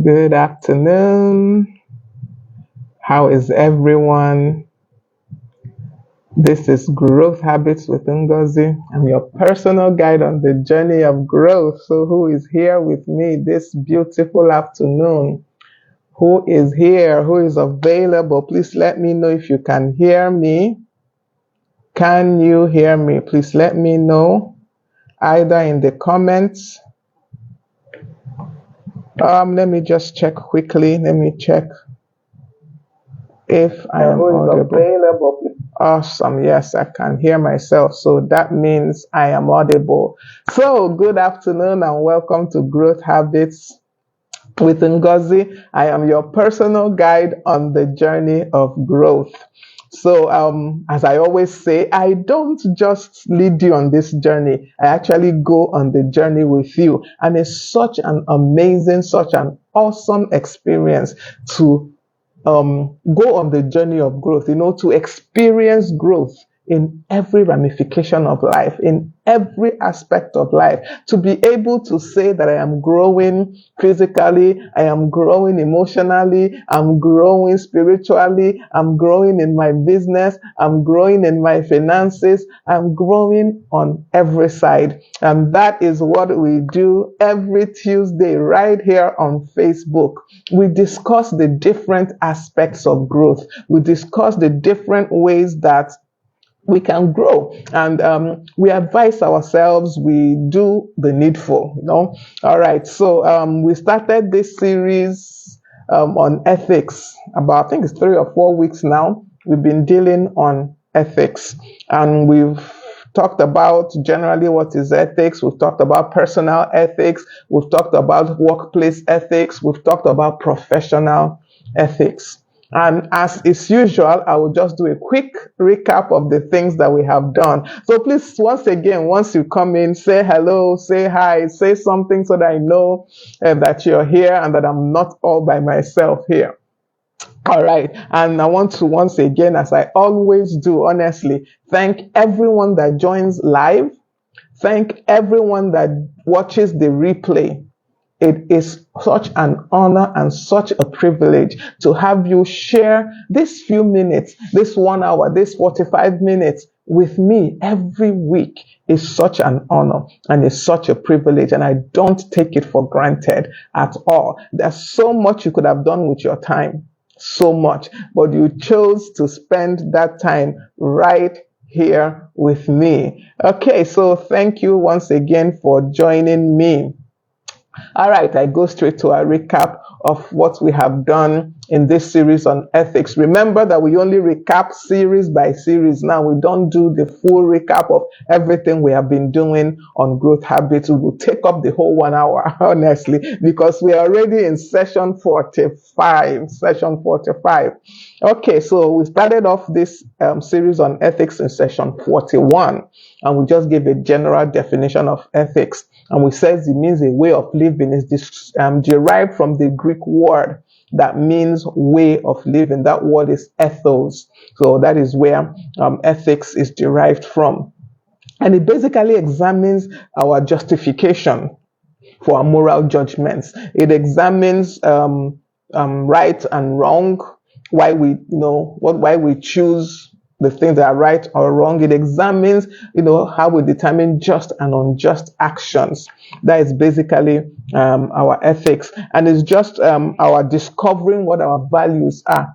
Good afternoon. How is everyone? This is Growth Habits with Ngozi. I'm your personal guide on the journey of growth. So, who is here with me this beautiful afternoon? Who is here? Who is available? Please let me know if you can hear me. Can you hear me? Please let me know either in the comments. Let me just check quickly. Let me check if I am audible. Awesome. Yes, I can hear myself. So that means I am audible. So good afternoon and welcome to Growth Habits with Ngozi. I am your personal guide on the journey of growth. So, as I always say, I don't just lead you on this journey. I actually go on the journey with you. And it's such an amazing, such an awesome experience to go on the journey of growth, to experience growth in every ramification of life, in every aspect of life, to be able to say that I am growing physically, I am growing emotionally, I'm growing spiritually, I'm growing in my business, I'm growing in my finances, I'm growing on every side. And that is what we do every Tuesday right here on Facebook. We discuss the different aspects of growth. We discuss the different ways that we can grow, and we advise ourselves, we do the needful. All right, so we started this series on ethics about, I think it's 3 or 4 weeks now. We've been dealing on ethics, and we've talked about generally what is ethics. We've talked about personal ethics. We've talked about workplace ethics. We've talked about professional ethics. And as is usual, I will just do a quick recap of the things that we have done. So please, once again, once you come in, say hello, say hi, say something so that I know that you're here and that I'm not all by myself here. All right. And I want to once again, as I always do, honestly, thank everyone that joins live. Thank everyone that watches the replay. It is such an honor and such a privilege to have you share these few minutes, this 1 hour, this 45 minutes with me every week. Is such an honor and it's such a privilege, and I don't take it for granted at all. There's so much you could have done with your time, so much, but you chose to spend that time right here with me. Okay, so thank you once again for joining me. All right, I go straight to a recap of what we have done in this series on ethics. Remember that we only recap series by series. Now, we don't do the full recap of everything we have been doing on growth habits. We will take up the whole 1 hour, honestly, because we are already in session 45. Session 45. Okay, so we started off this series on ethics in session 41, and we just gave a general definition of ethics. And we said it means a way of living. Is derived from the Greek word that means way of living. That word is ethos. So that is where ethics is derived from. And it basically examines our justification for our moral judgments. It examines right and wrong, why we choose the things that are right or wrong. It examines, how we determine just and unjust actions. That is basically our ethics, and it's just our discovering what our values are,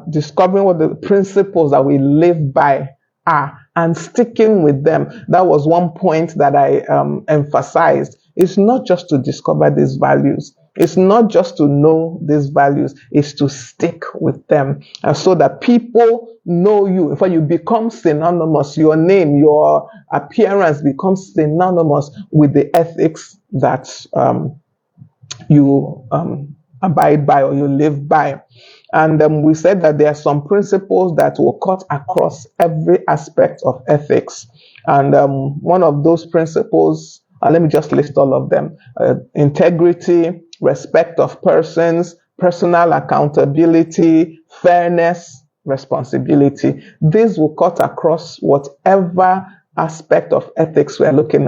discovering what the principles that we live by are, and sticking with them. That was one point that I emphasized. It's not just to discover these values. It's not just to know these values. It's to stick with them, so that people know you. In fact, you become synonymous. Your name, your appearance becomes synonymous with the ethics that you abide by or you live by. And we said that there are some principles that will cut across every aspect of ethics. And one of those principles, let me just list all of them: integrity, respect of persons, personal accountability, fairness, responsibility. These will cut across whatever aspect of ethics we're looking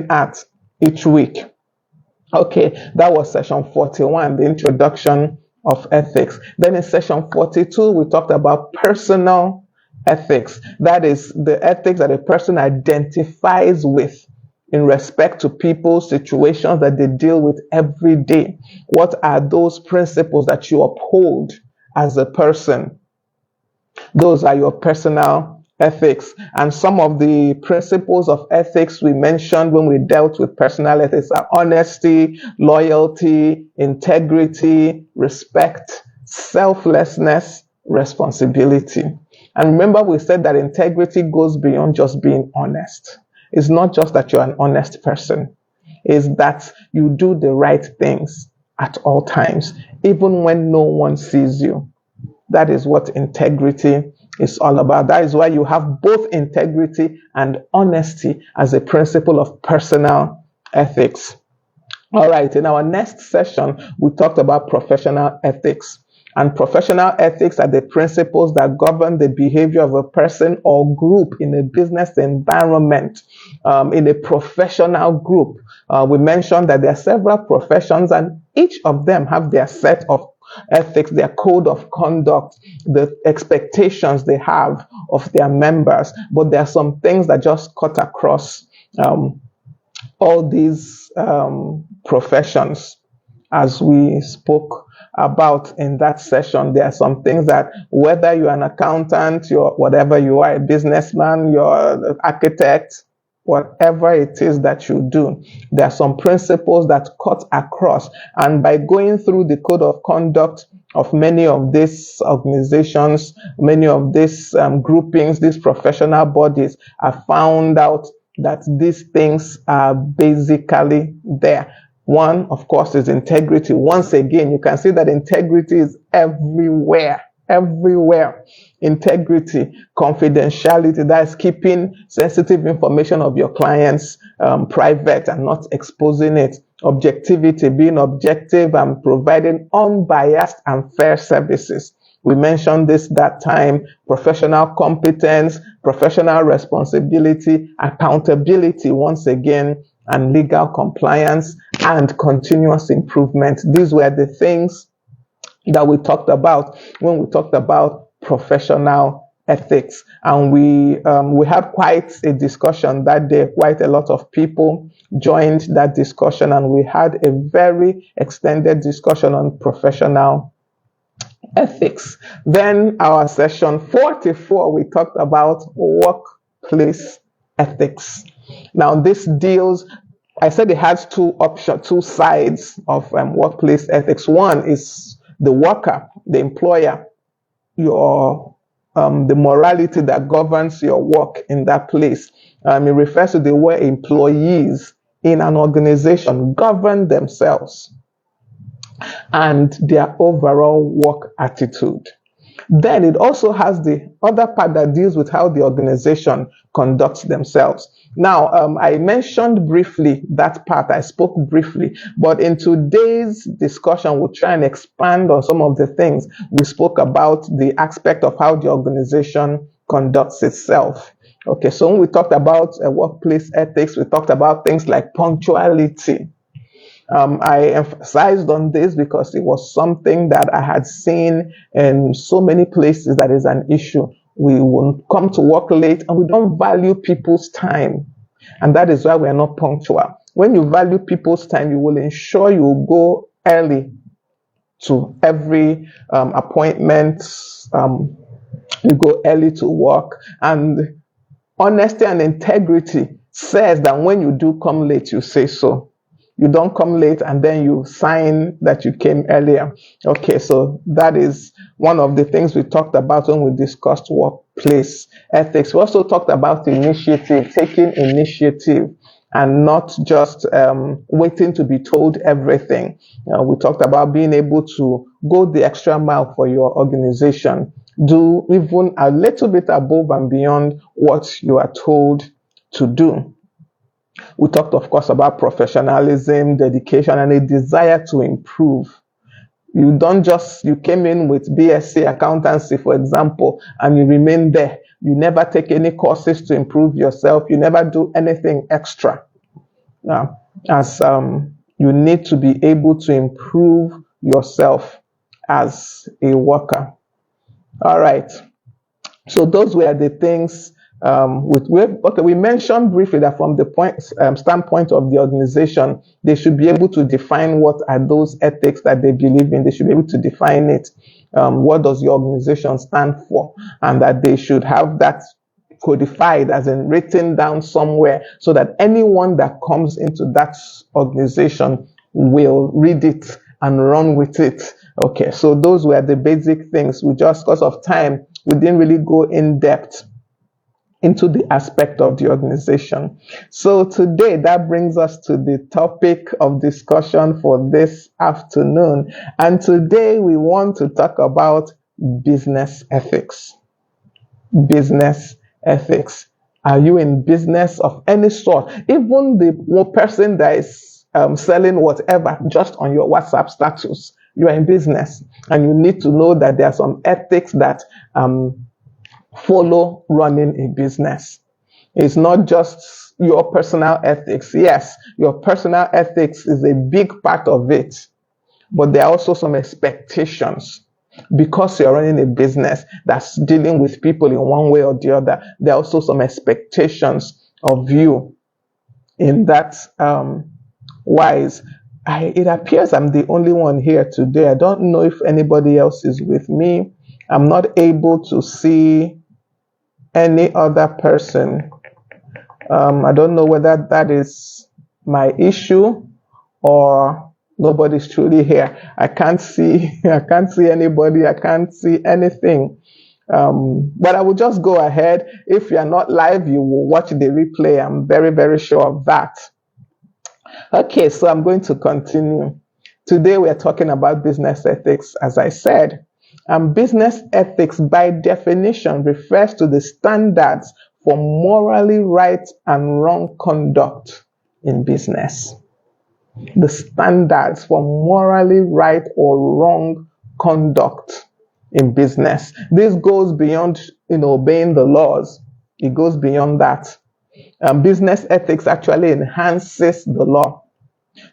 at each week. Okay, that was session 41, the introduction of ethics. Then in session 42, we talked about personal ethics. That is the ethics that a person identifies with in respect to people, situations that they deal with every day. What are those principles that you uphold as a person? Those are your personal ethics. And some of the principles of ethics we mentioned when we dealt with personal ethics are honesty, loyalty, integrity, respect, selflessness, responsibility. And remember, we said that integrity goes beyond just being honest. It's not just that you're an honest person, it's that you do the right things at all times, even when no one sees you. That is what integrity is all about. That is why you have both integrity and honesty as a principle of personal ethics. All right, in our next session, we talked about professional ethics. And professional ethics are the principles that govern the behavior of a person or group in a business environment, in a professional group. We mentioned that there are several professions, and each of them have their set of ethics, their code of conduct, the expectations they have of their members. But there are some things that just cut across all these professions. As we spoke about in that session, there are some things that whether you're an accountant, you're whatever you are, a businessman, you're an architect, whatever it is that you do, there are some principles that cut across. And by going through the code of conduct of many of these organizations, many of these groupings, these professional bodies, I found out that these things are basically there. One, of course, is integrity. Once again, you can see that integrity is everywhere, everywhere. Integrity, confidentiality, that is keeping sensitive information of your clients private and not exposing it. Objectivity, being objective and providing unbiased and fair services. We mentioned this that time: professional competence, professional responsibility, accountability, once again, and legal compliance and continuous improvement. These were the things that we talked about when we talked about professional ethics. And we had quite a discussion that day. Quite a lot of people joined that discussion, and we had a very extended discussion on professional ethics. Then our session 44, we talked about workplace ethics. Now this deals, I said it has two sides of workplace ethics. One is the worker, the employer, your the morality that governs your work in that place. It refers to the way employees in an organization govern themselves and their overall work attitude. Then it also has the other part that deals with how the organization conducts themselves. Now, I mentioned briefly that part, I spoke briefly, but in today's discussion, we'll try and expand on some of the things. We spoke about the aspect of how the organization conducts itself. Okay, so when we talked about workplace ethics, we talked about things like punctuality. I emphasized on this because it was something that I had seen in so many places that is an issue. We will come to work late and we don't value people's time. And that is why we are not punctual. When you value people's time, you will ensure you will go early to every appointment. You go early to work. And honesty and integrity says that when you do come late, you say so. You don't come late and then you sign that you came earlier. Okay, so that is one of the things we talked about when we discussed workplace ethics. We also talked about initiative, taking initiative and not just waiting to be told everything. We talked about being able to go the extra mile for your organization, do even a little bit above and beyond what you are told to do. We talked, of course, about professionalism, dedication, and a desire to improve. You came in with BSc accountancy, for example, and you remain there. You never take any courses to improve yourself. You never do anything extra. As You need to be able to improve yourself as a worker. All right. So those were the things. We mentioned briefly that from the standpoint of the organization, they should be able to define what are those ethics that they believe in. They should be able to define it. What does your organization stand for? And that they should have that codified, as in written down somewhere, so that anyone that comes into that organization will read it and run with it. Okay, so those were the basic things. We just, because of time, we didn't really go in depth into the aspect of the organization. So today, that brings us to the topic of discussion for this afternoon. And today we want to talk about business ethics. Business ethics. Are you in business of any sort? Even the one person that is selling whatever just on your WhatsApp status, you are in business, and you need to know that there are some ethics that follow running a business. It's not just your personal ethics. Yes, your personal ethics is a big part of it, but there are also some expectations. Because you're running a business that's dealing with people in one way or the other, there are also some expectations of you in that wise. It appears I'm the only one here today. I don't know if anybody else is with me. I'm not able to see any other person. I don't know whether that is my issue or nobody's truly here. I can't see anybody. I can't see anything. But I will just go ahead. If you're not live, you will watch the replay. I'm very, very sure of that. Okay, so I'm going to continue. Today we're talking about business ethics, as I said. Business ethics, by definition, refers to the standards for morally right and wrong conduct in business. The standards for morally right or wrong conduct in business. This goes beyond, obeying the laws. It goes beyond that. Business ethics actually enhances the law.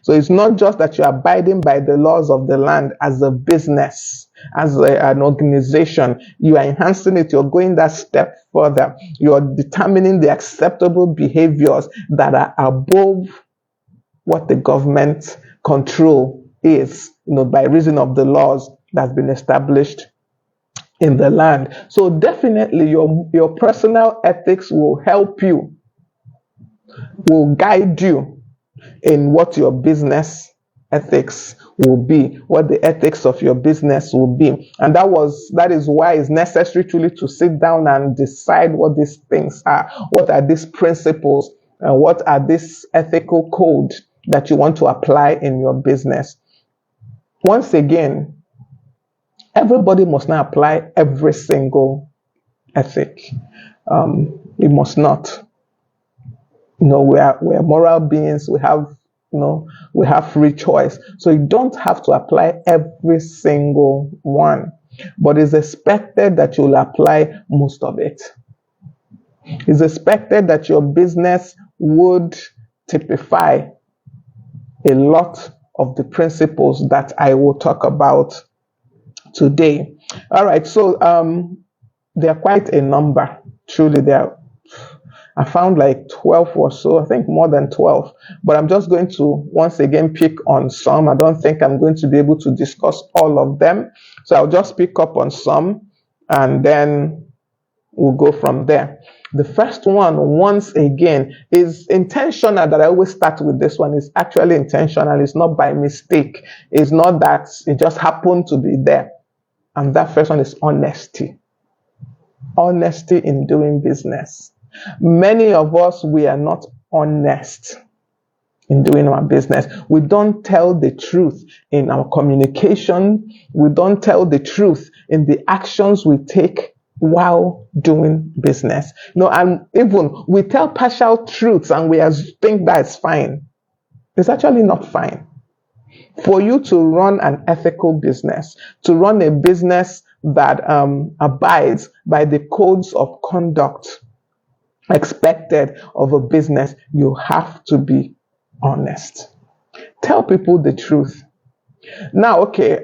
So it's not just that you're abiding by the laws of the land as a business, as an organization. You are enhancing it. You're going that step further. You're determining the acceptable behaviors that are above what the government control is, by reason of the laws that's been established in the land. So definitely your personal ethics will help you, will guide you in what your business ethics will be, what the ethics of your business will be. And that is why it's necessary truly to sit down and decide what these things are. What are these principles? And what are these ethical code that you want to apply in your business? Once again, everybody must not apply every single ethic. We must not. We are moral beings. We have free choice. So you don't have to apply every single one, but it's expected that you'll apply most of it. It's expected that your business would typify a lot of the principles that I will talk about today. All right, so there are quite a number. Truly, I found like 12 or so, I think more than 12. But I'm just going to once again pick on some. I don't think I'm going to be able to discuss all of them. So I'll just pick up on some and then we'll go from there. The first one, once again, is intentional. That I always start with this one. Is actually intentional. It's not by mistake. It's not that it just happened to be there. And that first one is honesty. Honesty in doing business. Many of us, we are not honest in doing our business. We don't tell the truth in our communication. We don't tell the truth in the actions we take while doing business. And even we tell partial truths and we think that's fine. It's actually not fine. For you to run an ethical business, to run a business that abides by the codes of conduct expected of a business, you have to be honest. Tell people the truth. Now, okay,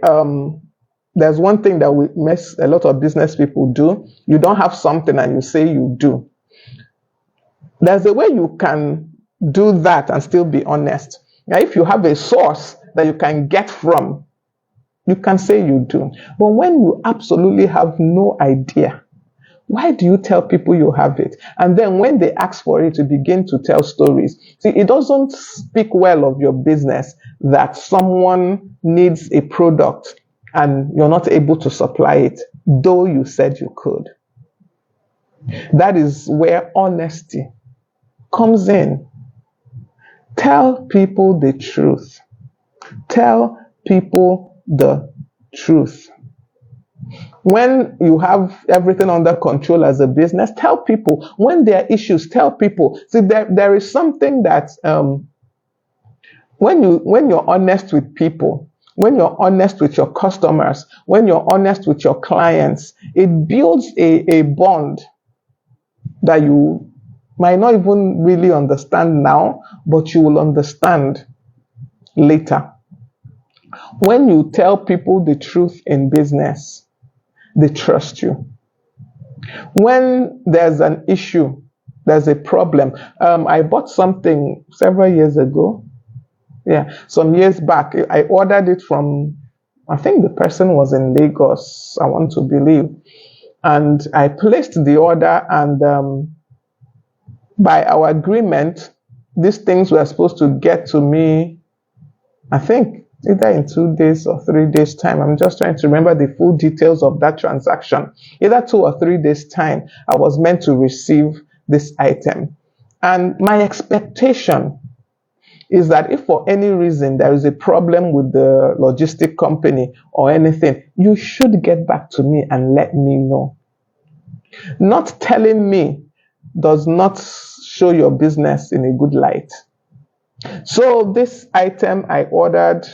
there's one thing that we miss a lot of business people do. You don't have something and you say you do. There's a way you can do that and still be honest. Now, if you have a source that you can get from, you can say you do. But when you absolutely have no idea, why do you tell people you have it? And then when they ask for it, you begin to tell stories. See, it doesn't speak well of your business that someone needs a product and you're not able to supply it, though you said you could. That is where honesty comes in. Tell people the truth. Tell people the truth. When you have everything under control as a business, tell people. When there are issues, tell people. See, there is something that when you're honest with people, when you're honest with your customers, when you're honest with your clients, it builds a bond that you might not even really understand now, but you will understand later. When you tell people the truth in business, they trust you. When there's an issue, there's a problem. I bought something several years ago. Yeah, some years back. I ordered it from, I think the person was in Lagos, I want to believe. And I placed the order, and by our agreement, these things were supposed to get to me, I think, either in 2 days or 3 days' time. I'm just trying to remember the full details of that transaction. Either 2 or 3 days' time, I was meant to receive this item. And my expectation is that if for any reason there is a problem with the logistic company or anything, you should get back to me and let me know. Not telling me does not show your business in a good light. So this item I ordered,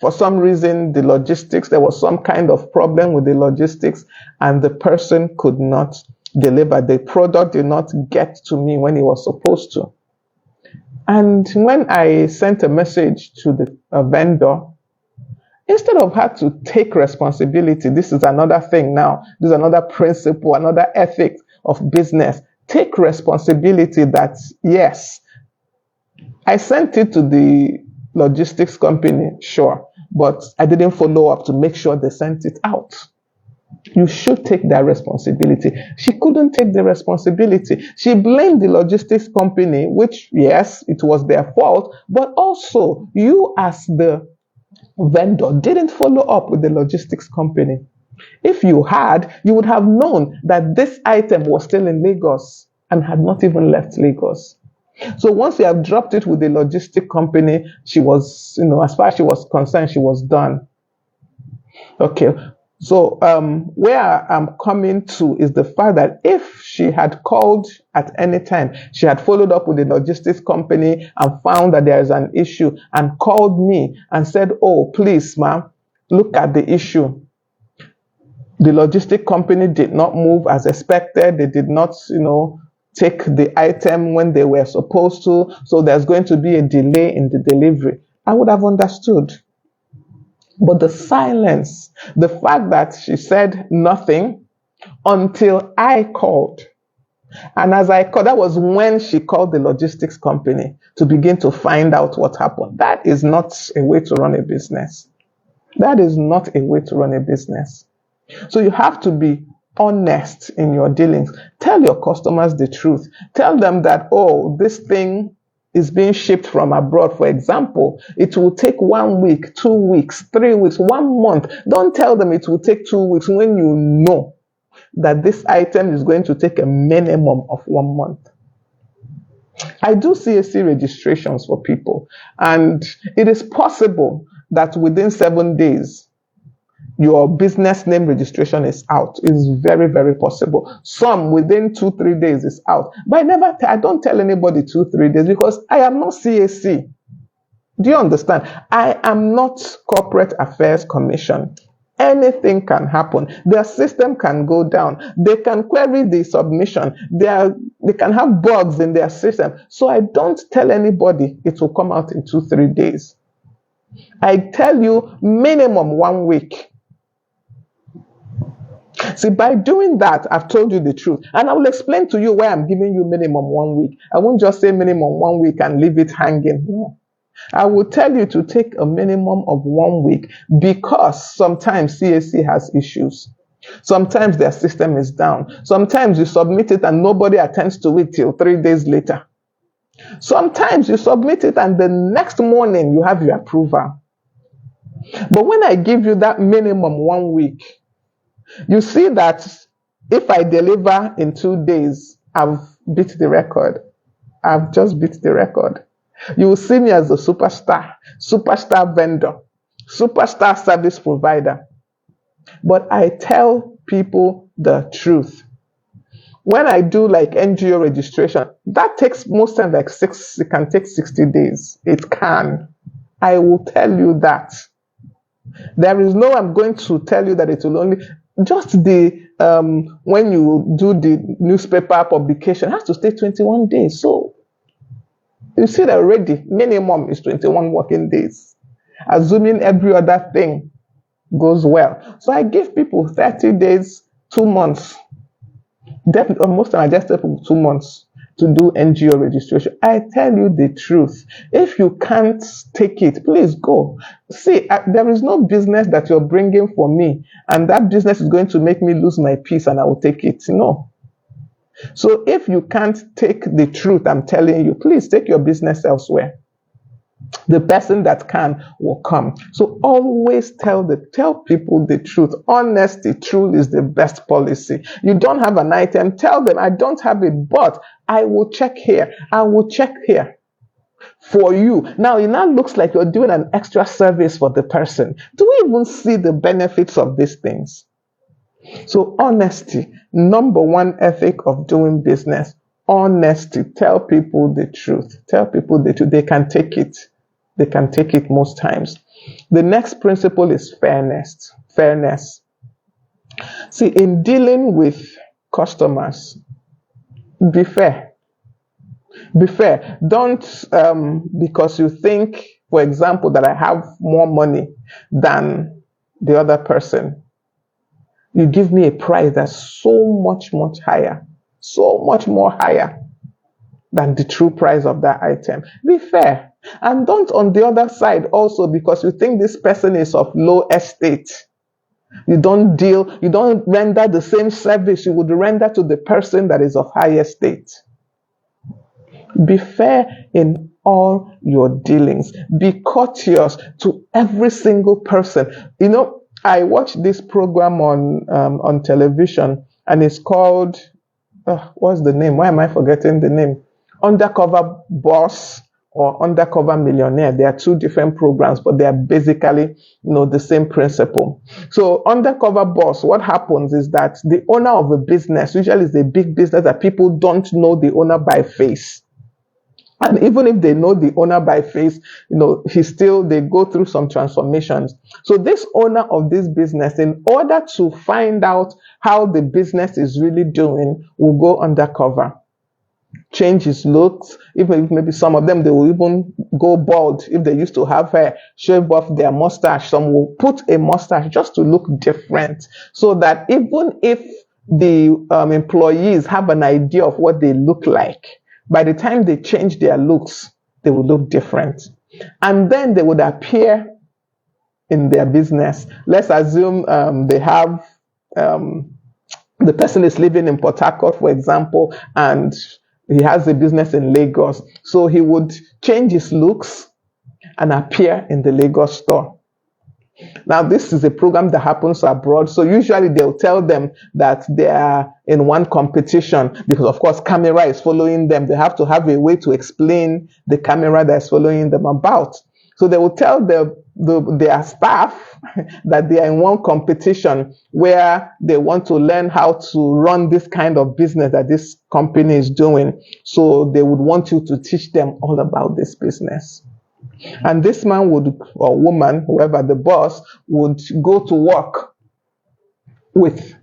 for some reason, the logistics, there was some kind of problem with the logistics and the person could not deliver. The product did not get to me when it was supposed to. And when I sent a message to the vendor, instead of her to take responsibility, this is another thing now, this is another principle, another ethic of business. Take responsibility that, yes, I sent it to the logistics company, sure, but I didn't follow up to make sure they sent it out. You should take that responsibility. She couldn't take the responsibility. She blamed the logistics company, which, yes, it was their fault, but also you as the vendor didn't follow up with the logistics company. If you had, you would have known that this item was still in Lagos and had not even left Lagos. So once you have dropped it with the logistic company, she was, as far as she was concerned, she was done. Okay. So where I'm coming to is the fact that if she had called at any time, she had followed up with the logistics company and found that there is an issue and called me and said, oh, please, ma'am, look at the issue. The logistic company did not move as expected. They did not, take the item when they were supposed to. So there's going to be a delay in the delivery. I would have understood. But the silence, the fact that she said nothing until I called. And as I called, that was when she called the logistics company to begin to find out what happened. That is not a way to run a business. That is not a way to run a business. So you have to be honest in your dealings. Tell your customers the truth. Tell them that, oh, this thing is being shipped from abroad, for example. It will take 1 week, 2 weeks, 3 weeks, 1 month. Don't tell them it will take 2 weeks when you know that this item is going to take a minimum of 1 month. I do CAC registrations for people, and it is possible that within 7 days, your business name registration is out. It's very, very possible. Some within 2-3 days is out. But I don't tell anybody 2-3 days because I am not CAC. Do you understand? I am not Corporate Affairs Commission. Anything can happen. Their system can go down. They can query the submission. They can have bugs in their system. So I don't tell anybody it will come out in 2-3 days. I tell you, minimum 1 week. See, by doing that, I've told you the truth. And I will explain to you why I'm giving you minimum 1 week. I won't just say minimum 1 week and leave it hanging. No. I will tell you to take a minimum of 1 week because sometimes CAC has issues. Sometimes their system is down. Sometimes you submit it and nobody attends to it till 3 days later. Sometimes you submit it and the next morning you have your approval. But when I give you that minimum 1 week, you see that if I deliver in 2 days, I've beat the record. I've just beat the record. You will see me as a superstar vendor, superstar service provider. But I tell people the truth. When I do like NGO registration, that takes most times like it can take 60 days. It can. I will tell you that. There is no, I'm going to tell you that it will only, just the, when you do the newspaper publication, it has to stay 21 days. So you see that already, minimum is 21 working days, assuming every other thing goes well. So I give people 30 days, 2 months. Definitely, most time I just tell people 2 months to do NGO registration. I tell you the truth. If you can't take it, please go. See, there is no business that you're bringing for me, and that business is going to make me lose my peace and I will take it. No. So if you can't take the truth I'm telling you, please take your business elsewhere. The person that can will come. So always tell people the truth. Honesty, truth is the best policy. You don't have an item, tell them I don't have it, but I will check here. I will check here for you. Now it now looks like you're doing an extra service for the person. Do we even see the benefits of these things? So honesty, number one ethic of doing business. Honesty. Tell people the truth. Tell people the truth. They can take it. They can take it most times. The next principle is fairness. Fairness. See, in dealing with customers, be fair. Be fair. Don't, because you think, for example, that I have more money than the other person, you give me a price that's so much higher, so much more higher than the true price of that item. Be fair. And don't on the other side also, because you think this person is of low estate, you don't render the same service you would render to the person that is of high estate. Be fair in all your dealings. Be courteous to every single person. You know, I watched this program on television, and it's called, what's the name? Why am I forgetting the name? Undercover Boss or Undercover Millionaire. They are two different programs, but they are basically, the same principle. So Undercover Boss, what happens is that the owner of a business, usually is a big business that people don't know the owner by face. And even if they know the owner by face, they go through some transformations. So this owner of this business, in order to find out how the business is really doing, will go undercover, change his looks. Even if maybe some of them, they will even go bald. If they used to have hair, shave off their mustache. Some will put a mustache just to look different, so that even if the employees have an idea of what they look like, by the time they change their looks, they will look different. And then they would appear in their business. Let's assume they have, the person is living in Port Harcourt, for example, and he has a business in Lagos. So he would change his looks and appear in the Lagos store. Now, this is a program that happens abroad. So usually they'll tell them that they are in one competition because, of course, camera is following them. They have to have a way to explain the camera that's following them about. So they will tell their staff that they are in one competition where they want to learn how to run this kind of business that this company is doing. So they would want you to teach them all about this business. And this man or woman, whoever the boss, would go to work with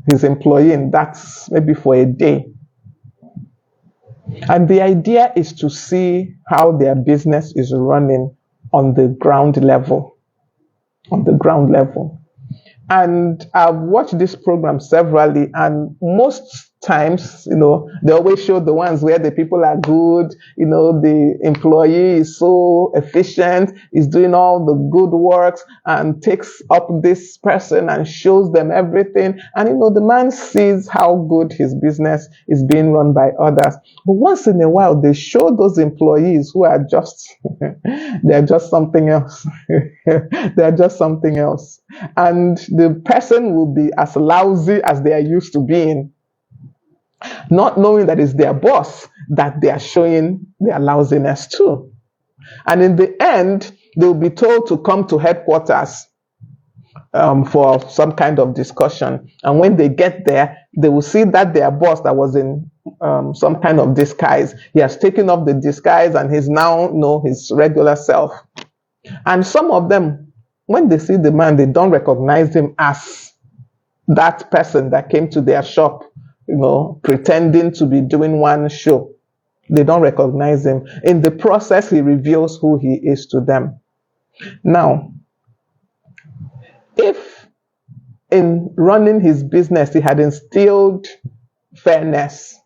his employee, and that's maybe for a day. And the idea is to see how their business is running on the ground level. On the ground level. And I've watched this program severally, and most times, they always show the ones where the people are good, the employee is so efficient, is doing all the good works and takes up this person and shows them everything. And, the man sees how good his business is being run by others. But once in a while, they show those employees who are just, they're just something else. They're just something else. And the person will be as lousy as they are used to being, not knowing that it's their boss that they are showing their lousiness to. And in the end, they'll be told to come to headquarters for some kind of discussion. And when they get there, they will see that their boss that was in some kind of disguise, he has taken off the disguise and he's now, his regular self. And some of them, when they see the man, they don't recognize him as that person that came to their shop, pretending to be doing one show. They don't recognize him. In the process, he reveals who he is to them. Now, if in running his business, he had instilled fairness,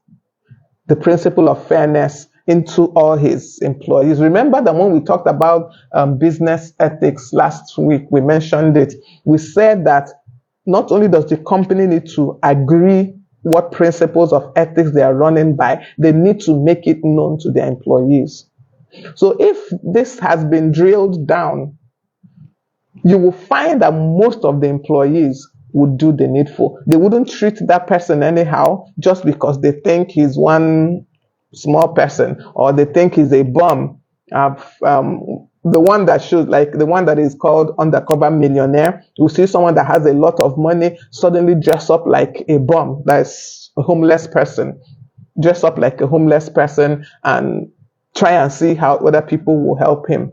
the principle of fairness into all his employees. Remember that when we talked about business ethics last week, we mentioned it. We said that not only does the company need to agree what principles of ethics they are running by, they need to make it known to their employees. So if this has been drilled down, you will find that most of the employees would do the needful. They wouldn't treat that person anyhow just because they think he's one small person or they think he's a bum. The one that should, like the one that is called undercover millionaire, you see someone that has a lot of money suddenly dress up like a bum, that's a homeless person, dress up like a homeless person and try and see how other people will help him.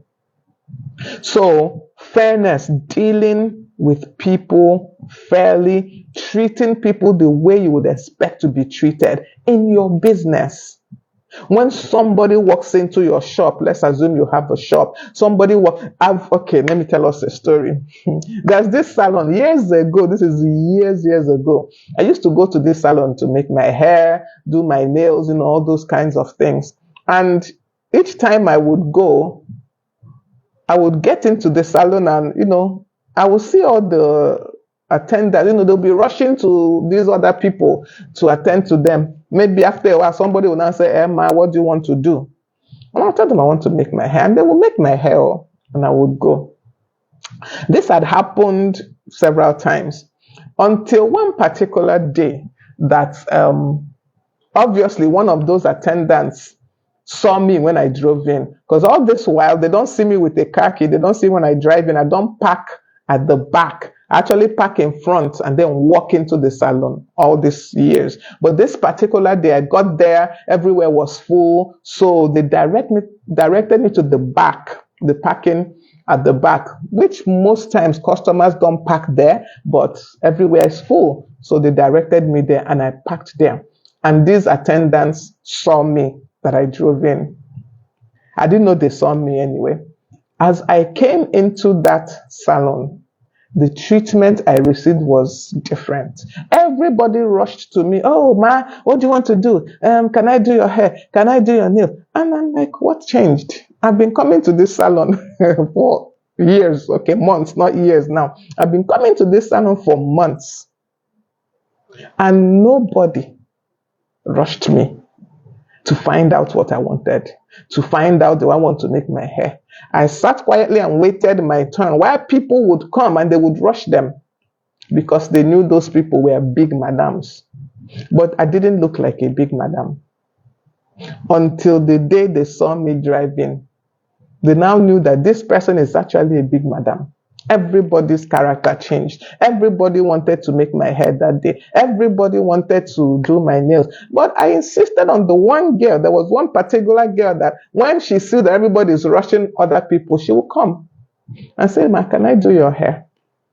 So fairness, dealing with people fairly, treating people the way you would expect to be treated in your business. When somebody walks into your shop, let's assume you have a shop. Okay, let me tell us a story. There's this salon years ago. This is years ago. I used to go to this salon to make my hair, do my nails, all those kinds of things. And each time I would go, I would get into the salon and, I would see all the attendants, they'll be rushing to these other people to attend to them. Maybe after a while, somebody will now say, Emma, what do you want to do? And I'll tell them I want to make my hair. And they will make my hair and I would go. This had happened several times until one particular day that obviously one of those attendants saw me when I drove in. Because all this while, they don't see me with a car key. They don't see when I drive in. I don't park at the back. I actually park in front and then walk into the salon all these years. But this particular day, I got there, everywhere was full. So they directed me to the back, the parking at the back, which most times customers don't park there, but everywhere is full. So they directed me there and I parked there. And these attendants saw me that I drove in. I didn't know they saw me anyway. As I came into that salon, the treatment I received was different. Everybody rushed to me. Oh, ma, what do you want to do? Can I do your hair? Can I do your nail? And I'm like, what changed? I've been coming to this salon for years. Okay, months, not years now. I've been coming to this salon for months. And nobody rushed me to find out what I wanted, to find out do I want to make my hair. I sat quietly and waited my turn while people would come and they would rush them because they knew those people were big madams. But I didn't look like a big madam until the day they saw me driving. They now knew that this person is actually a big madam. Everybody's character changed. Everybody wanted to make my hair that day. Everybody wanted to do my nails. But I insisted on the one girl. There was one particular girl that when she sees that everybody's rushing other people, she will come and say, ma, can I do your hair?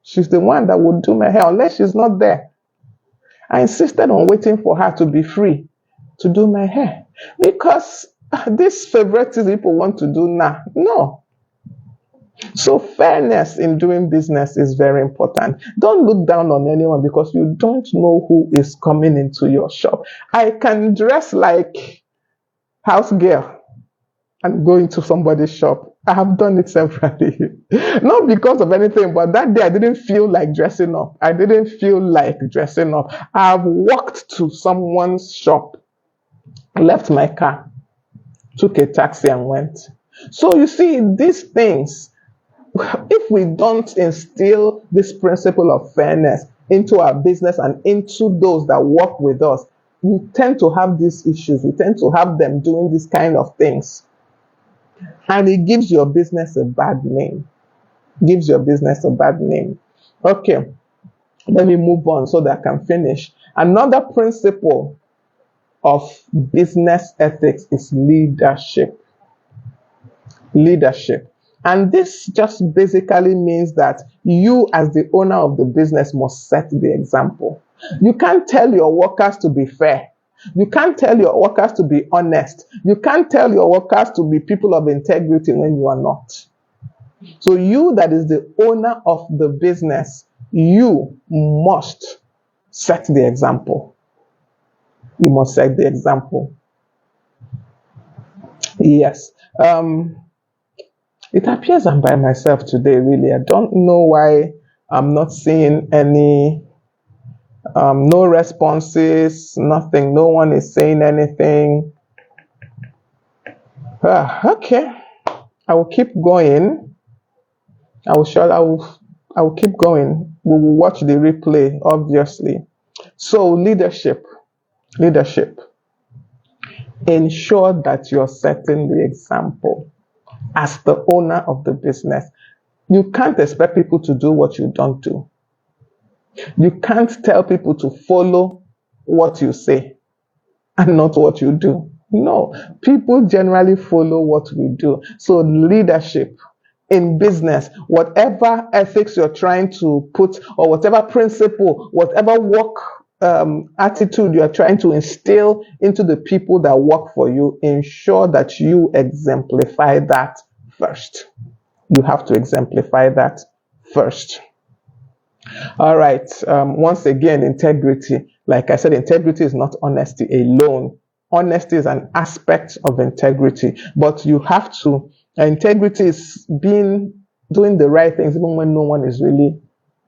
She's the one that would do my hair unless she's not there. I insisted on waiting for her to be free to do my hair. Because this favoritism people want to do now. No. So fairness in doing business is very important. Don't look down on anyone because you don't know who is coming into your shop. I can dress like house girl and go into somebody's shop. I have done it severally. Not because of anything, but that day I didn't feel like dressing up. I didn't feel like dressing up. I've walked to someone's shop, left my car, took a taxi and went. So you see, these things, if we don't instill this principle of fairness into our business and into those that work with us, we tend to have these issues. We tend to have them doing these kind of things. And it gives your business a bad name. Gives your business a bad name. Okay, let me move on so that I can finish. Another principle of business ethics is leadership. Leadership. And this just basically means that you, as the owner of the business, must set the example. You can't tell your workers to be fair. You can't tell your workers to be honest. You can't tell your workers to be people of integrity when you are not. So you, that is the owner of the business, you must set the example. You must set the example. Yes. It appears I'm by myself today, really. I don't know why I'm not seeing any, no responses, nothing. No one is saying anything. Okay. I will keep going. I will keep going. We will watch the replay, obviously. So leadership. Ensure that you're setting the example as the owner of the business. You can't expect people to do what you don't do. You can't tell people to follow what you say and not what you do. No, people generally follow what we do. So leadership in business, whatever ethics you're trying to put, or whatever principle, whatever work attitude you are trying to instill into the people that work for you, ensure that you exemplify that first. You have to exemplify that first. All right. Once again, integrity. Like I said, integrity is not honesty alone. Honesty is an aspect of integrity, but you have to. Integrity is doing the right things even when no one is really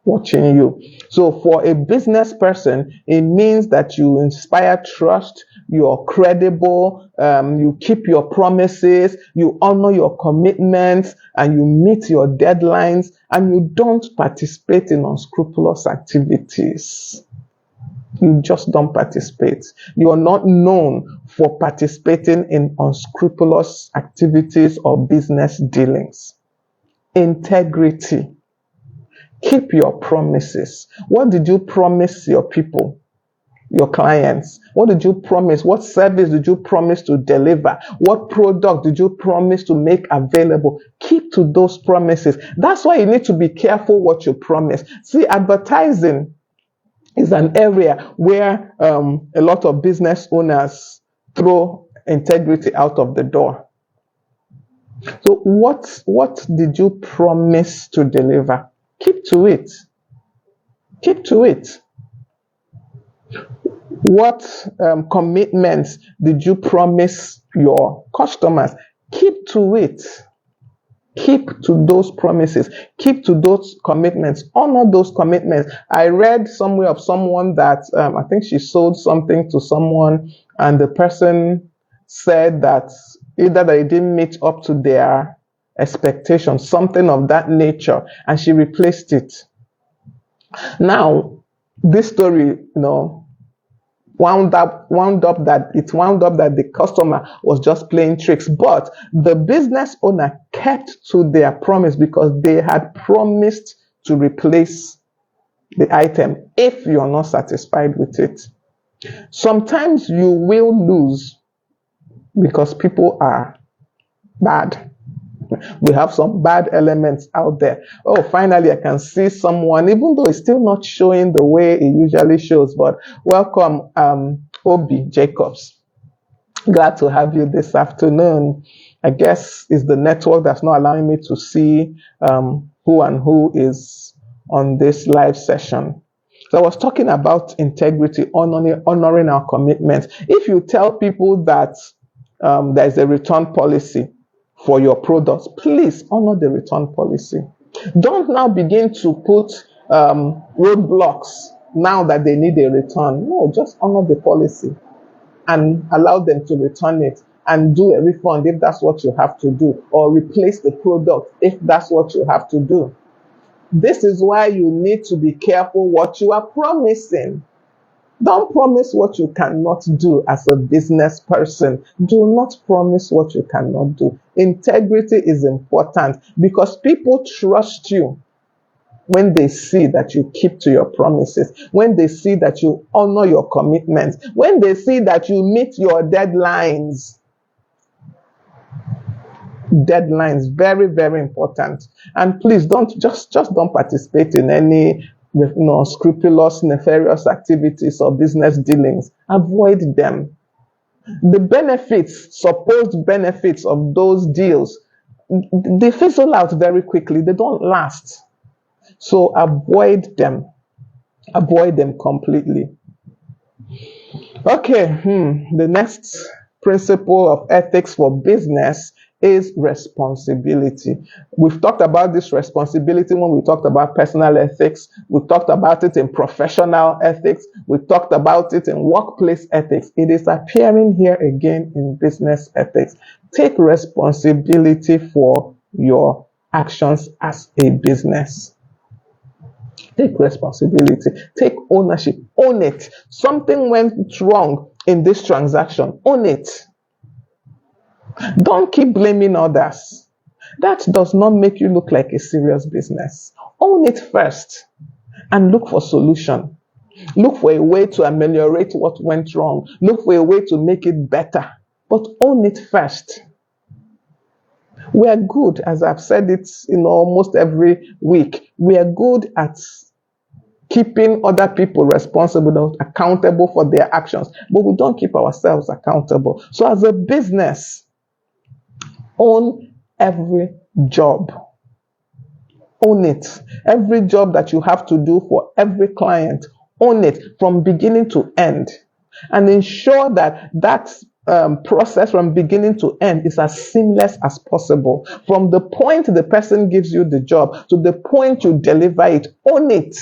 watching you. So for a business person, it means that you inspire trust, you're credible, you keep your promises, you honor your commitments, and you meet your deadlines, and you don't participate in unscrupulous activities. You just don't participate. You are not known for participating in unscrupulous activities or business dealings. Integrity. Keep your promises. What did you promise your people, your clients? What did you promise? What service did you promise to deliver? What product did you promise to make available? Keep to those promises. That's why you need to be careful what you promise. See, advertising is an area where a lot of business owners throw integrity out of the door. So what did you promise to deliver? Keep to it. Keep to it. What commitments did you promise your customers? Keep to it. Keep to those promises. Keep to those commitments. Honor those commitments. I read somewhere of someone that I think she sold something to someone, and the person said that either they didn't meet up to their expectations, something of that nature, and she replaced it. Now, this story, wound up that the customer was just playing tricks, but the business owner kept to their promise because they had promised to replace the item if you're not satisfied with it. Sometimes you will lose because people are bad. We have some bad elements out there. Oh, finally, I can see someone, even though it's still not showing the way it usually shows. But welcome, Obi Jacobs. Glad to have you this afternoon. I guess it's the network that's not allowing me to see who and who is on this live session. So I was talking about integrity, honoring our commitments. If you tell people that there's a return policy for your products, please honor the return policy. Don't now begin to put roadblocks now that they need a return. No, just honor the policy and allow them to return it and do a refund if that's what you have to do, or replace the product if that's what you have to do. This is why you need to be careful what you are promising. Don't promise what you cannot do as a business person. Do not promise what you cannot do. Integrity is important because people trust you when they see that you keep to your promises, when they see that you honor your commitments, when they see that you meet your deadlines. Deadlines, very, very important. And please don't just don't participate in any scrupulous, nefarious activities or business dealings. Avoid them. The benefits, supposed benefits of those deals, they fizzle out very quickly. They don't last. So avoid them. Avoid them completely. Okay, the next principle of ethics for business is responsibility. We've talked about this responsibility when we talked about personal ethics. We've talked about it in professional ethics. We've talked about it in workplace ethics. It is appearing here again in business ethics. Take responsibility for your actions as a business. Take responsibility. Take ownership. Own it. Something went wrong in this transaction. Own it. Don't keep blaming others. That does not make you look like a serious business. Own it first and look for solution. Look for a way to ameliorate what went wrong. Look for a way to make it better. But own it first. We are good, as I've said it almost every week, we are good at keeping other people responsible, accountable for their actions, but we don't keep ourselves accountable. So as a business, own every job. Own it. Every job that you have to do for every client, own it from beginning to end. And ensure that process from beginning to end is as seamless as possible. From the point the person gives you the job to the point you deliver it, own it.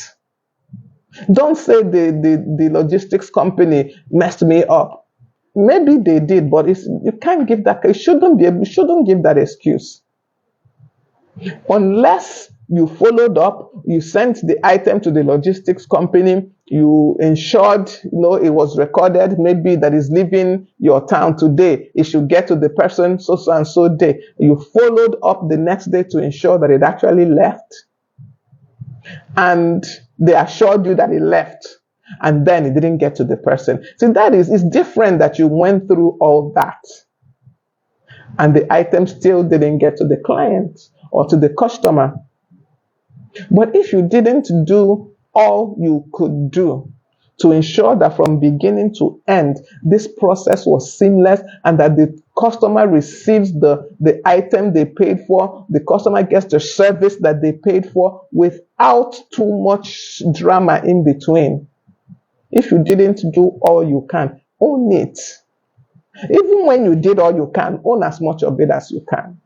Don't say the logistics company messed me up. Maybe they did, but you can't give that. You shouldn't give that excuse. Unless you followed up, you sent the item to the logistics company, you ensured, it was recorded, maybe that is leaving your town today. It should get to the person so and so day. You followed up the next day to ensure that it actually left. And they assured you that it left. And then it didn't get to the person. See, it's different that you went through all that. And the item still didn't get to the client or to the customer. But if you didn't do all you could do to ensure that from beginning to end, this process was seamless and that the customer receives the item they paid for, the customer gets the service that they paid for without too much drama in between. If you didn't do all you can, own it. Even when you did all you can, own as much of it as you can.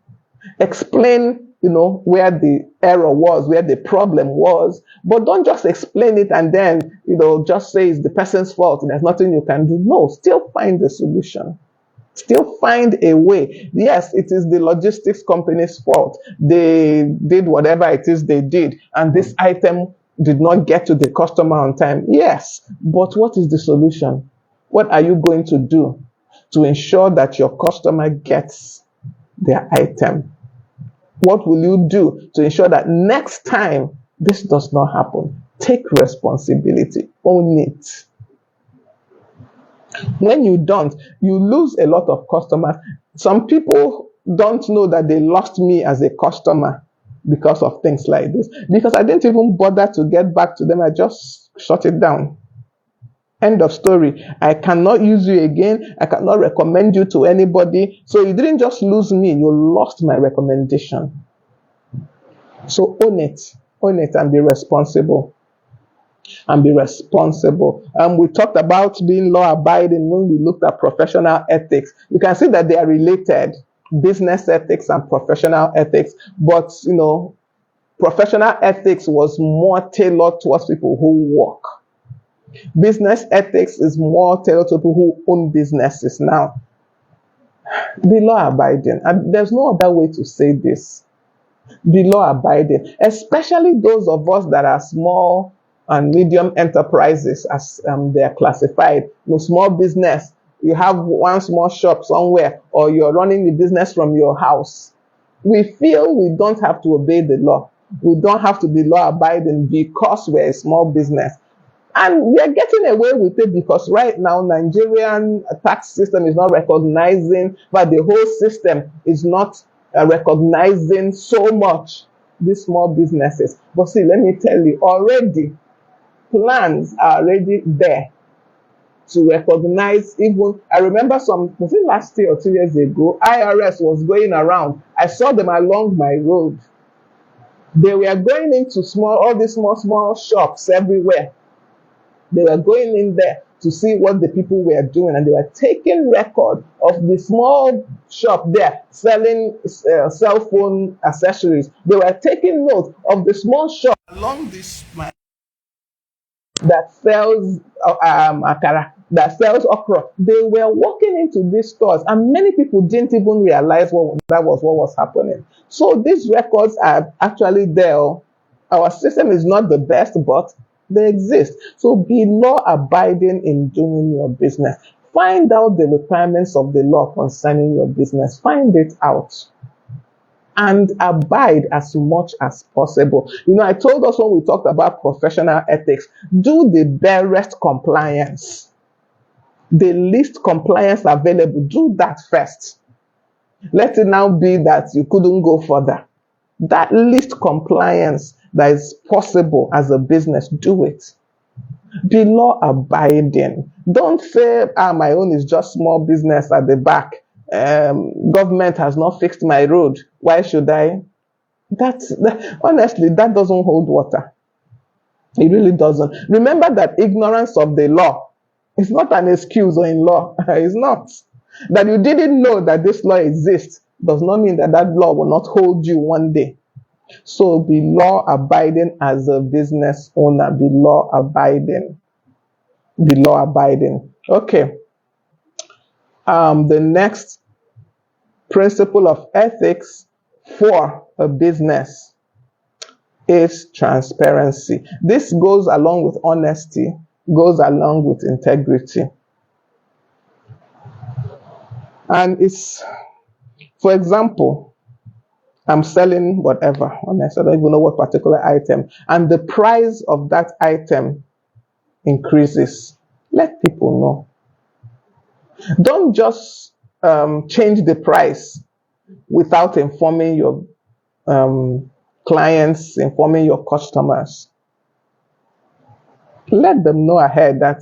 Explain where the error was, where the problem was, but don't just explain it and then, just say it's the person's fault and there's nothing you can do. No, still find the solution. Still find a way. Yes, it is the logistics company's fault. They did whatever it is they did, and this item did not get to the customer on time. Yes, but what is the solution? What are you going to do to ensure that your customer gets their item? What will you do to ensure that next time this does not happen? Take responsibility. Own it. When you don't, you lose a lot of customers. Some people don't know that they lost me as a customer because of things like this. Because I didn't even bother to get back to them. I just shut it down. End of story. I cannot use you again. I cannot recommend you to anybody. So you didn't just lose me, you lost my recommendation. So own it. Own it and be responsible. And be responsible. We talked about being law abiding when we looked at professional ethics. You can see that they are related, business ethics and professional ethics. But, professional ethics was more tailored towards people who work. Business ethics is more tailored to people who own businesses now. Be law abiding. And there's no other way to say this. Be law abiding, especially those of us that are small and medium enterprises, as they are classified. Small business, you have one small shop somewhere, or you're running the business from your house. We feel we don't have to obey the law. We don't have to be law abiding because we're a small business. And we're getting away with it because right now, Nigerian tax system is not recognizing, but the whole system is not recognizing so much these small businesses. But see, let me tell you, already plans are already there to recognize. Even I remember was it last year or 2 years ago, IRS was going around. I saw them along my road. They were going into all these small shops everywhere. They were going in there to see what the people were doing, and they were taking record of the small shop there selling cell phone accessories. They were taking note of the small shop along this that sells akara, that sells okra. They were walking into these stores, and many people didn't even realize what was happening. So these records are actually there. Our system is not the best, but they exist. So be law abiding in doing your business. Find out the requirements of the law concerning your business. Find it out and abide as much as possible. I told us when we talked about professional ethics, do the barest compliance, the least compliance available. Do that first. Let it now be that you couldn't go further. That least compliance that is possible as a business, do it. Be law abiding. Don't say, my own is just small business at the back. Government has not fixed my road. Why should I? Honestly, that doesn't hold water. It really doesn't. Remember that ignorance of the law is not an excuse in law. It's not. That you didn't know that this law exists does not mean that law will not hold you one day. So be law abiding as a business owner. Be law abiding. Be law abiding. Okay. The next principle of ethics for a business is transparency. This goes along with honesty, goes along with integrity. And it's, for example, I'm selling whatever, honestly, I don't even know what particular item, and the price of that item increases. Let people know. Don't just change the price without informing your clients, informing your customers. Let them know ahead that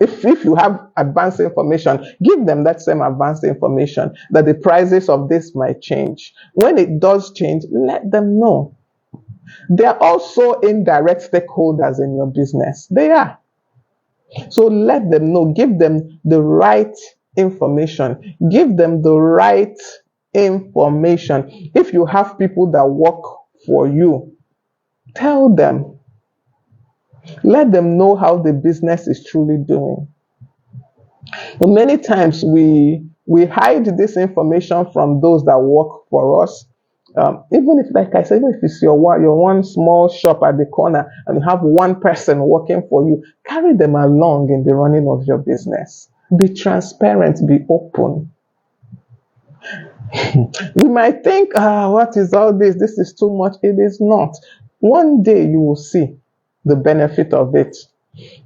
if you have advanced information, give them that same advanced information that the prices of this might change. When it does change, let them know. They are also indirect stakeholders in your business. They are. So let them know. Give them the right information. Give them the right information. If you have people that work for you, tell them. Let them know how the business is truly doing. But many times we hide this information from those that work for us. Even if, like I said, even if it's your one small shop at the corner and you have one person working for you, carry them along in the running of your business. Be transparent, be open. We might think, what is all this? This is too much. It is not. One day you will see the benefit of it.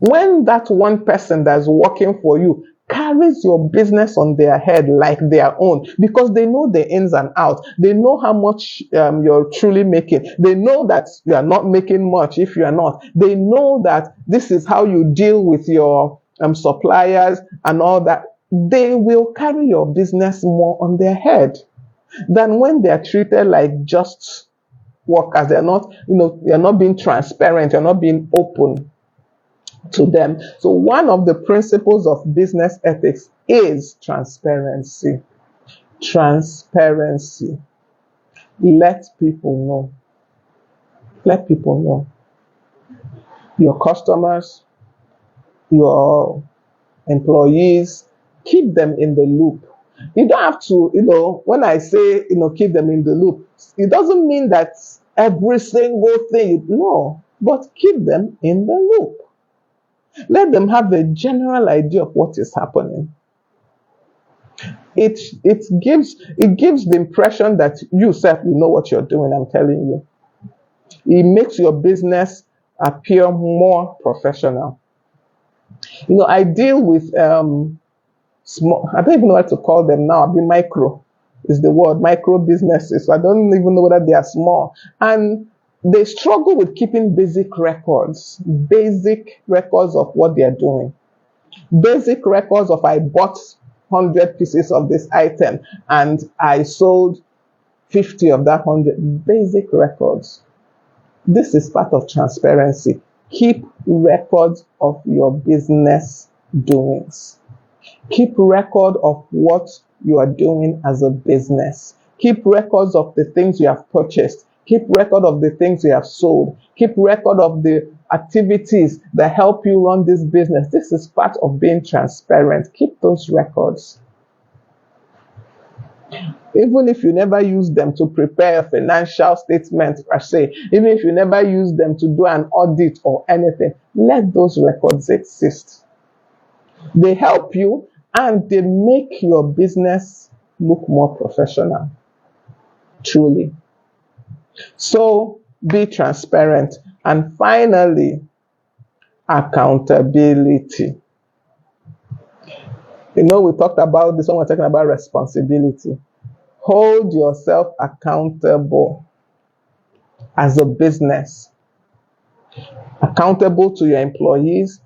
When that one person that's working for you carries your business on their head like their own, because they know the ins and outs, they know how much you're truly making, they know that you are not making much if you are not, they know that this is how you deal with your suppliers and all that, they will carry your business more on their head than when they're treated like just workers. They're not, you're not being transparent, you're not being open to them. So one of the principles of business ethics is transparency. Transparency. Let people know. Let people know. Your customers, your employees, keep them in the loop. You don't have to, when I say, keep them in the loop, it doesn't mean that every single thing, no, but keep them in the loop. Let them have a general idea of what is happening. It gives the impression that you self, you know what you're doing, I'm telling you. It makes your business appear more professional. I deal with small, I don't even know what to call them now. I've been micro is the word, micro businesses. So I don't even know whether they are small. And they struggle with keeping basic records of what they are doing. Basic records of I bought 100 pieces of this item and I sold 50 of that 100. Basic records. This is part of transparency. Keep records of your business doings. Keep record of what you are doing as a business. Keep records of the things you have purchased. Keep record of the things you have sold. Keep record of the activities that help you run this business. This is part of being transparent. Keep those records. Even if you never use them to prepare a financial statement per se, even if you never use them to do an audit or anything, let those records exist. They help you and they make your business look more professional. Truly. So be transparent. And finally, accountability. We talked about this when we're talking about responsibility. Hold yourself accountable as a business. Accountable to your employees,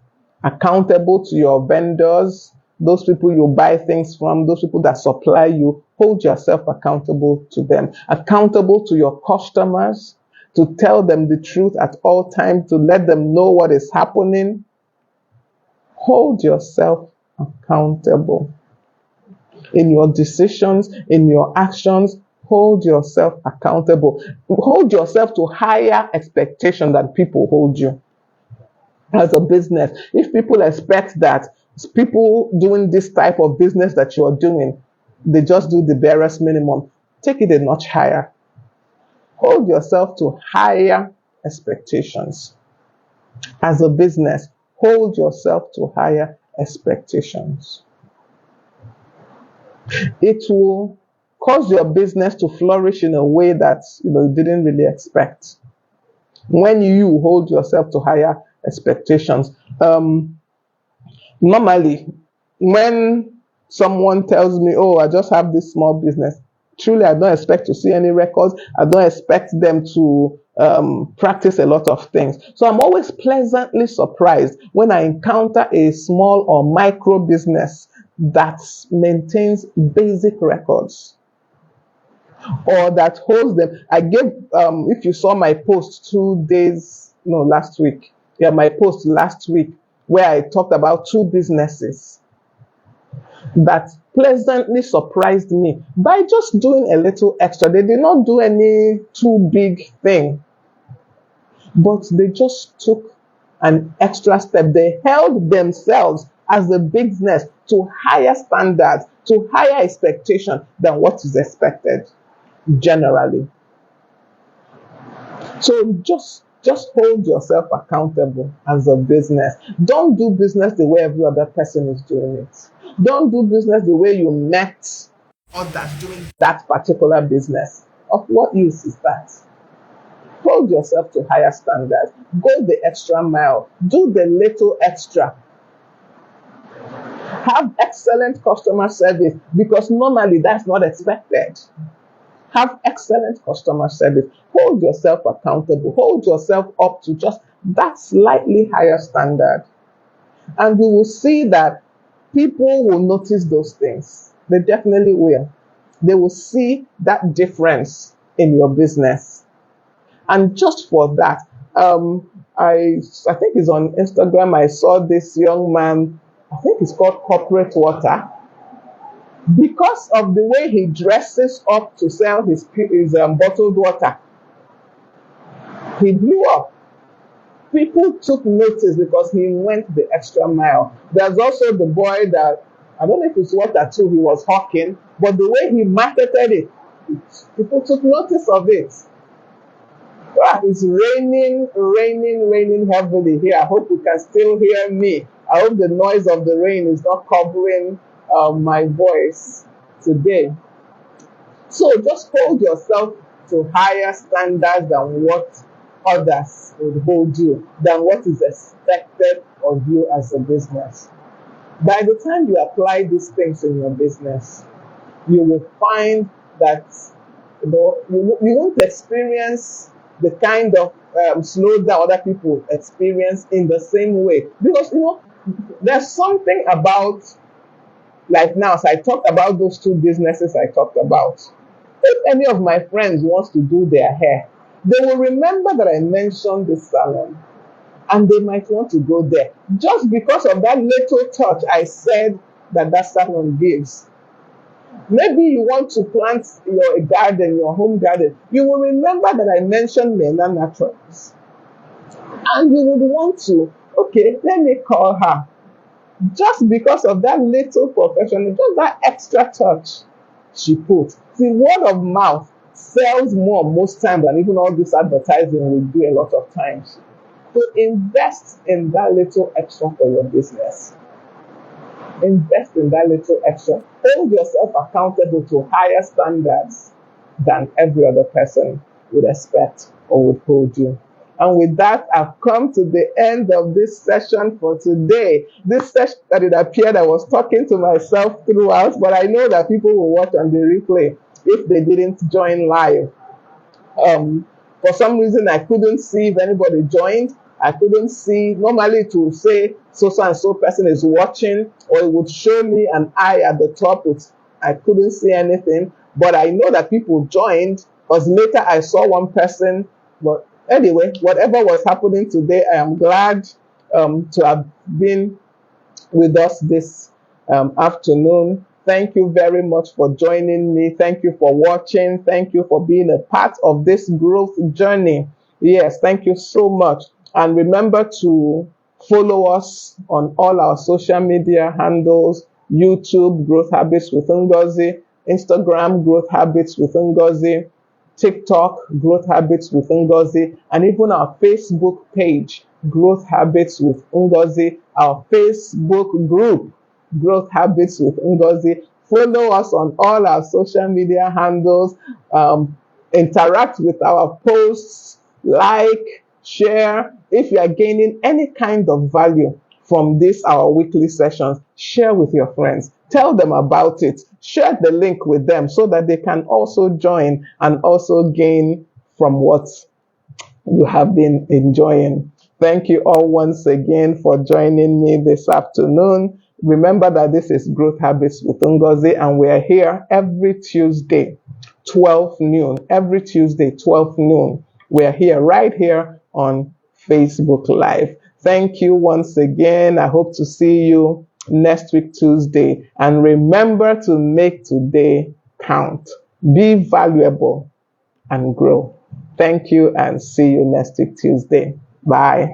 accountable to your vendors, those people you buy things from, those people that supply you. Hold yourself accountable to them. Accountable to your customers, to tell them the truth at all times, to let them know what is happening. Hold yourself accountable. In your decisions, in your actions, hold yourself accountable. Hold yourself to higher expectation than people hold you. As a business, if people expect that people doing this type of business that you're doing, they just do the barest minimum, take it a notch higher. Hold yourself to higher expectations. As a business, hold yourself to higher expectations. It will cause your business to flourish in a way that you didn't really expect. When you hold yourself to higher expectations, normally when someone tells me, oh, I just have this small business, truly I don't expect to see any records. I don't expect them to practice a lot of things. So I'm always pleasantly surprised when I encounter a small or micro business that maintains basic records or that holds them. I gave, if you saw my post last week, my post last week where I talked about two businesses that pleasantly surprised me by just doing a little extra. They did not do any too big thing, but they just took an extra step. They held themselves as a business to higher standards, to higher expectation than what is expected generally. So just hold yourself accountable as a business. Don't do business the way every other person is doing it. Don't do business the way you met others doing that particular business. Of what use is that? Hold yourself to higher standards. Go the extra mile. Do the little extra. Have excellent customer service because normally that's not expected. Have excellent customer service. Hold yourself accountable. Hold yourself up to just that slightly higher standard. And you will see that people will notice those things. They definitely will. They will see that difference in your business. And just for that, I think it's on Instagram. I saw this young man. I think it's called Corporate Water. Because of the way he dresses up to sell his bottled water, he blew up. People took notice because he went the extra mile. There's also the boy that, I don't know if it's water too, he was hawking, but the way he marketed it, people took notice of it. It's raining heavily here. I hope you can still hear me. I hope the noise of the rain is not covering my voice today. So just hold yourself to higher standards than what others would hold you, than what is expected of you as a business. By the time you apply these things in your business, you will find that you won't experience the kind of slowdown other people experience in the same way. Because there's something about, like now, as I talked about those two businesses I talked about. If any of my friends wants to do their hair, they will remember that I mentioned this salon, and they might want to go there just because of that little touch I said that salon gives. Maybe you want to plant your garden, your home garden. You will remember that I mentioned Mena Naturals. And you would want to, okay, let me call her. Just because of that little professional, just that extra touch she put. See, word of mouth sells more most times than even all this advertising we do a lot of times. So invest in that little extra for your business. Invest in that little extra. Hold yourself accountable to higher standards than every other person would expect or would hold you. And with that, I've come to the end of this session for today. This session that it appeared I was talking to myself throughout, but I know that people will watch on the replay if they didn't join live. For some reason, I couldn't see if anybody joined. I couldn't see. Normally, it would say so and so person is watching, or it would show me an eye at the top. I couldn't see anything, but I know that people joined because later I saw one person. But anyway, whatever was happening today, I am glad to have been with us this afternoon. Thank you very much for joining me. Thank you for watching. Thank you for being a part of this growth journey. Yes, thank you so much. And remember to follow us on all our social media handles: YouTube, Growth Habits with Ngozi; Instagram, Growth Habits with Ngozi; TikTok, Growth Habits with Ngozi; and even our Facebook page, Growth Habits with Ngozi, our Facebook group, Growth Habits with Ngozi. Follow us on all our social media handles. Interact with our posts, like, share. If you are gaining any kind of value from this, our weekly sessions, share with your friends. Tell them about it. Share the link with them so that they can also join and also gain from what you have been enjoying. Thank you all once again for joining me this afternoon. Remember that this is Growth Habits with Ngozi, and we are here every Tuesday, 12 noon. Every Tuesday, 12 noon. We are here, right here on Facebook Live. Thank you once again. I hope to see you next week, Tuesday. And remember to make today count. Be valuable and grow. Thank you, and see you next week, Tuesday. Bye.